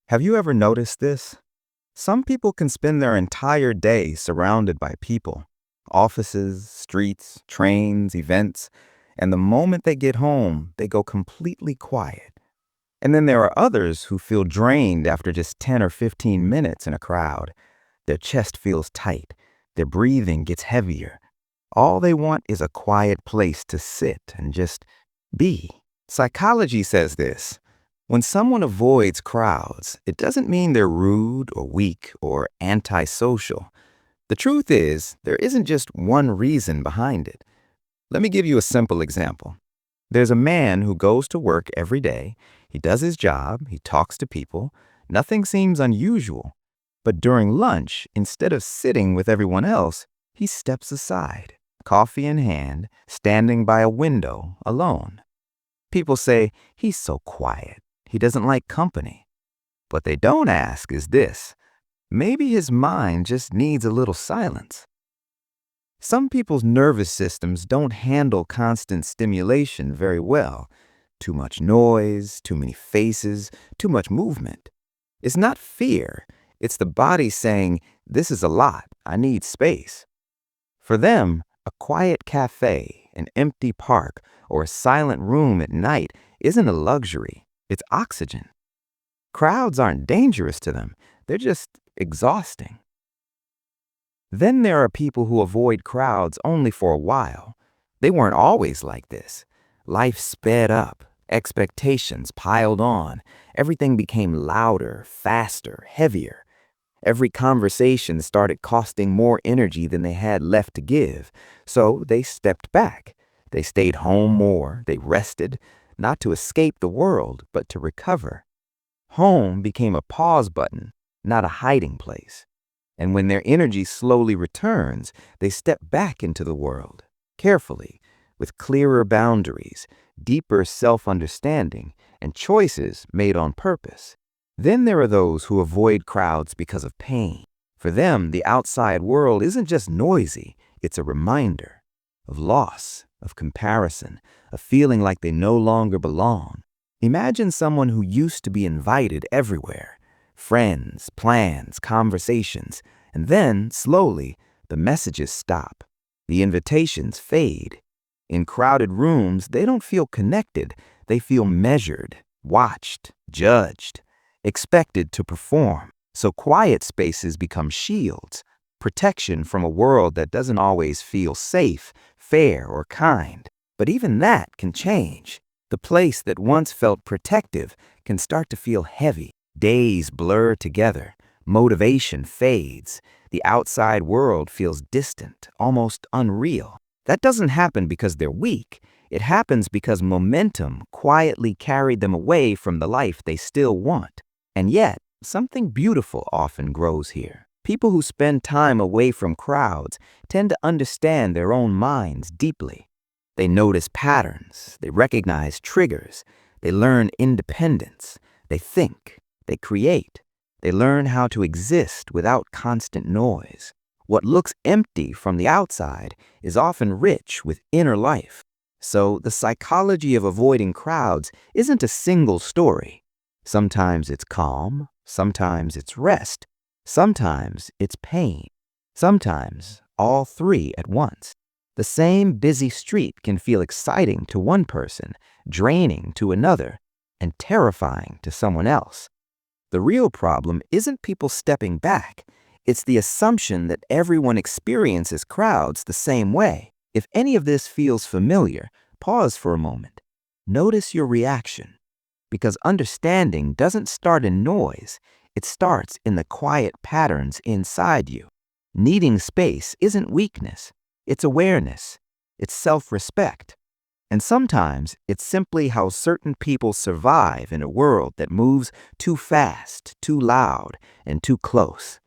Have you ever noticed this? Some people can spend their entire day surrounded by people, offices, streets, trains, events, and the moment they get home, they go completely quiet. And then there are others who feel drained after just 10 or 15 minutes in a crowd. Their chest feels tight, their breathing gets heavier. All they want is a quiet place to sit and just be. Psychology says this. When someone avoids crowds, it doesn't mean they're rude or weak or antisocial. The truth is, there isn't just one reason behind it. Let me give you a simple example. There's a man who goes to work every day. He does his job, he talks to people. Nothing seems unusual. But during lunch, instead of sitting with everyone else, he steps aside, coffee in hand, standing by a window alone. People say, he's so quiet. He doesn't like company. What they don't ask is this. Maybe his mind just needs a little silence. Some people's nervous systems don't handle constant stimulation very well. Too much noise, too many faces, too much movement. It's not fear. It's the body saying, this is a lot. I need space. For them, a quiet cafe, an empty park, or a silent room at night isn't a luxury. It's oxygen. Crowds aren't dangerous to them. They're just exhausting. Then there are people who avoid crowds only for a while. They weren't always like this. Life sped up. Expectations piled on. Everything became louder, faster, heavier. Every conversation started costing more energy than they had left to give. So they stepped back. They stayed home more. They rested. Not to escape the world, but to recover. Home became a pause button, not a hiding place. And when their energy slowly returns, they step back into the world, carefully, with clearer boundaries, deeper self-understanding, and choices made on purpose. Then there are those who avoid crowds because of pain. For them, the outside world isn't just noisy, it's a reminder of loss, of comparison, of feeling like they no longer belong. Imagine someone who used to be invited everywhere. Friends, plans, conversations. And then, slowly, the messages stop. The invitations fade. In crowded rooms, they don't feel connected. They feel measured, watched, judged, expected to perform. So quiet spaces become shields, protection from a world that doesn't always feel safe, fair, or kind. But even that can change. The place that once felt protective can start to feel heavy. Days blur together. Motivation fades. The outside world feels distant, almost unreal. That doesn't happen because they're weak. It happens because momentum quietly carried them away from the life they still want. And yet, something beautiful often grows here. People who spend time away from crowds tend to understand their own minds deeply. They notice patterns, they recognize triggers, they learn independence, they think, they create, they learn how to exist without constant noise. What looks empty from the outside is often rich with inner life. So the psychology of avoiding crowds isn't a single story. Sometimes it's calm, sometimes it's rest, sometimes it's pain, sometimes all three at once. The same busy street can feel exciting to one person, draining to another, and terrifying to someone else. The real problem isn't people stepping back. It's the assumption that everyone experiences crowds the same way. If any of this feels familiar, pause for a moment. Notice your reaction. Because understanding doesn't start in noise. It starts in the quiet patterns inside you. Needing space isn't weakness. It's awareness. It's self-respect. And sometimes it's simply how certain people survive in a world that moves too fast, too loud, and too close.